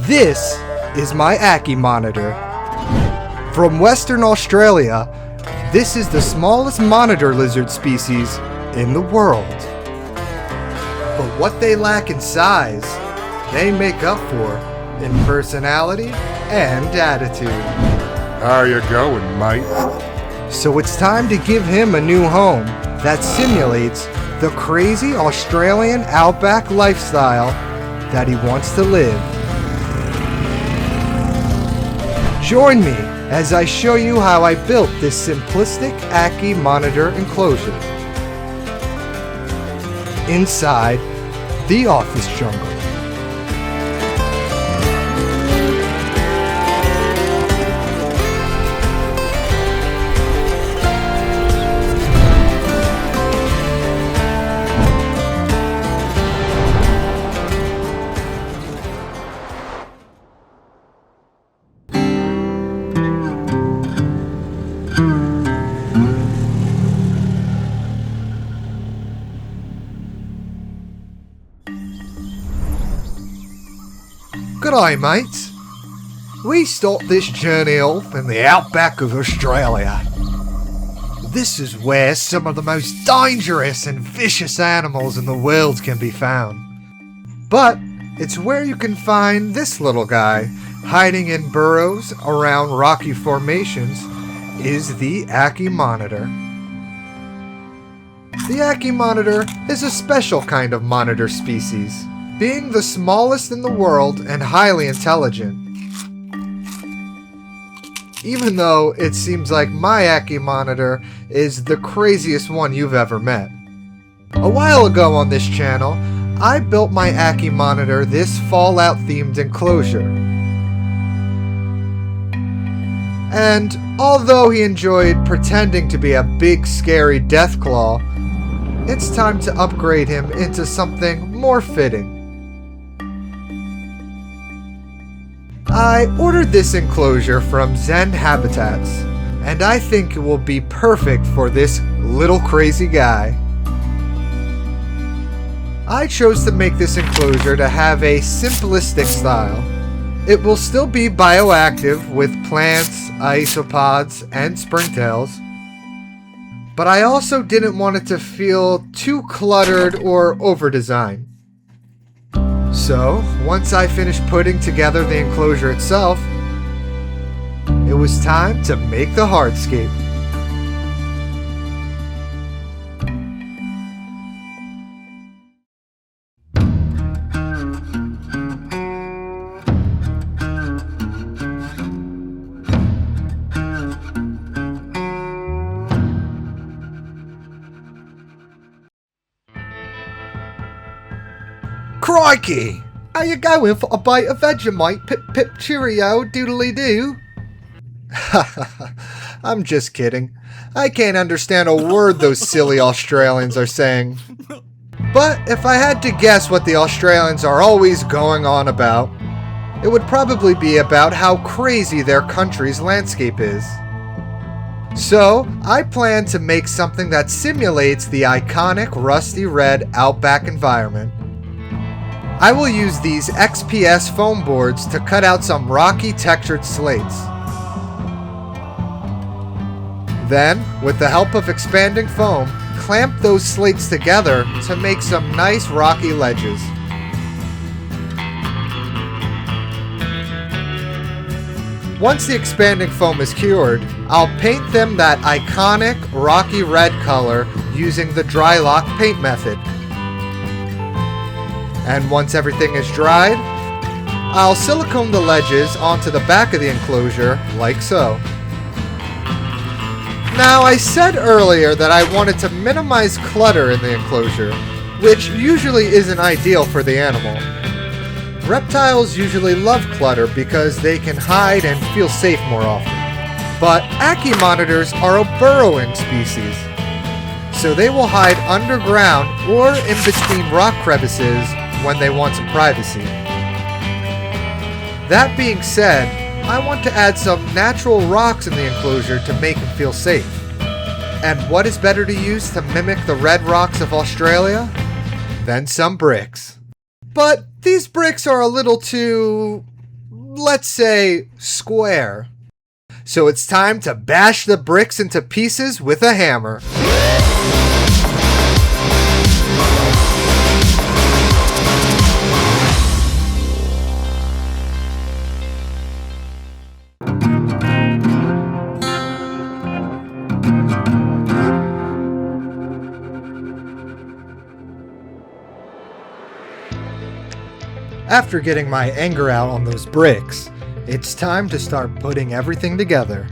This is my Ackie monitor. From Western Australia, this is the smallest monitor lizard species in the world. But what they lack in size, they make up for in personality and attitude. How you going, mate? So it's time to give him a new home that simulates the crazy Australian outback lifestyle that he wants to live. Join me as I show you how I built this simplistic Ackie monitor enclosure inside the office jungle. G'day mates, we start this journey off in the outback of Australia. This is where some of the most dangerous and vicious animals in the world can be found. But it's where you can find this little guy hiding in burrows around rocky formations is the Ackie monitor. The Ackie monitor is a special kind of monitor species, being the smallest in the world and highly intelligent. Even though it seems like my Ackie monitor is the craziest one you've ever met. A while ago on this channel, I built my Ackie monitor this Fallout themed enclosure. And although he enjoyed pretending to be a big scary deathclaw, it's time to upgrade him into something more fitting. I ordered this enclosure from Zen Habitats, and I think it will be perfect for this little crazy guy. I chose to make this enclosure to have a simplistic style. It will still be bioactive with plants, isopods, and springtails, but I also didn't want it to feel too cluttered or over-designed. So, once I finished putting together the enclosure itself, it was time to make the hardscape. Crikey! How you going for a bite of Vegemite? Pip pip cheerio, doodly doo. I'm just kidding. I can't understand a word those silly Australians are saying. But if I had to guess what the Australians are always going on about, it would probably be about how crazy their country's landscape is. So, I plan to make something that simulates the iconic rusty red outback environment. I will use these XPS foam boards to cut out some rocky textured slates. Then, with the help of expanding foam, clamp those slates together to make some nice rocky ledges. Once the expanding foam is cured, I'll paint them that iconic rocky red color using the dry lock paint method. And once everything is dried, I'll silicone the ledges onto the back of the enclosure, like so. Now, I said earlier that I wanted to minimize clutter in the enclosure, which usually isn't ideal for the animal. Reptiles usually love clutter because they can hide and feel safe more often. But Ackie monitors are a burrowing species, so they will hide underground or in between rock crevices when they want some privacy. That being said, I want to add some natural rocks in the enclosure to make him feel safe. And what is better to use to mimic the red rocks of Australia than some bricks? But these bricks are a little too let's say, square. So it's time to bash the bricks into pieces with a hammer. After getting my anger out on those bricks, it's time to start putting everything together.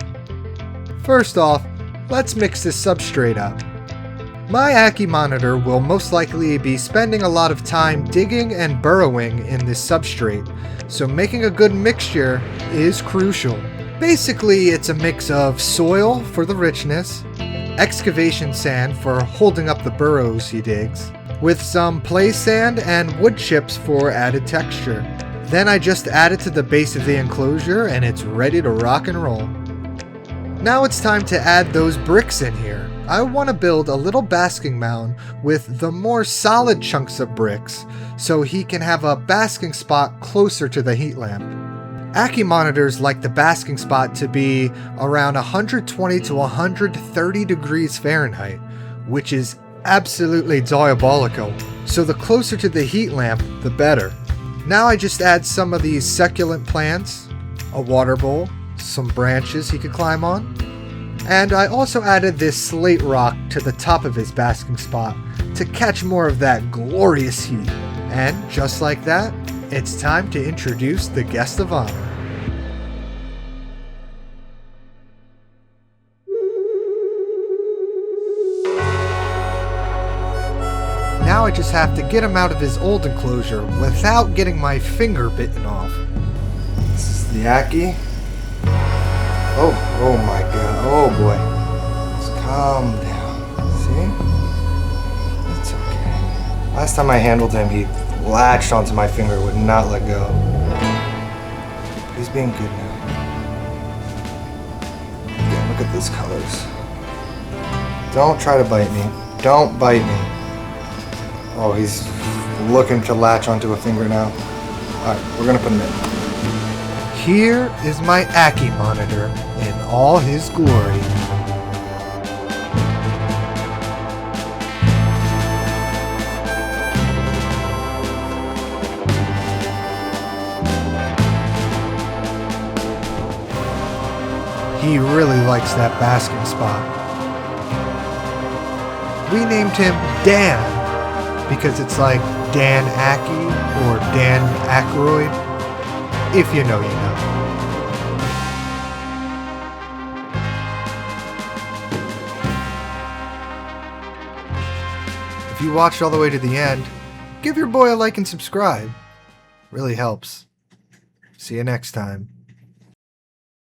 First off, let's mix this substrate up. My Ackie monitor will most likely be spending a lot of time digging and burrowing in this substrate, so making a good mixture is crucial. Basically, it's a mix of soil for the richness, excavation sand for holding up the burrows he digs, with some play sand and wood chips for added texture. Then I just add it to the base of the enclosure and it's ready to rock and roll. Now it's time to add those bricks in here. I want to build a little basking mound with the more solid chunks of bricks so he can have a basking spot closer to the heat lamp. Ackie monitors like the basking spot to be around 120 to 130 degrees Fahrenheit, which is absolutely diabolical. So the closer to the heat lamp, the better. Now I just add some of these succulent plants, a water bowl, some branches he could climb on, and I also added this slate rock to the top of his basking spot to catch more of that glorious heat. And just like that, it's time to introduce the guest of honor. Now I just have to get him out of his old enclosure without getting my finger bitten off. This is the Ackie. Oh my god, oh boy. Just calm down, see? It's okay. Last time I handled him, he latched onto my finger, would not let go. But he's being good now. Yeah, look at these colors. Don't try to bite me. Don't bite me. Oh, he's looking to latch onto a finger now. Alright, we're gonna put him in. Here is my Ackie monitor in all his glory. He really likes that basking spot. We named him Dan, because it's like Dan Ackie or Dan Aykroyd. If you know, you know. If you watched all the way to the end, give your boy a like and subscribe. Really helps. See you next time.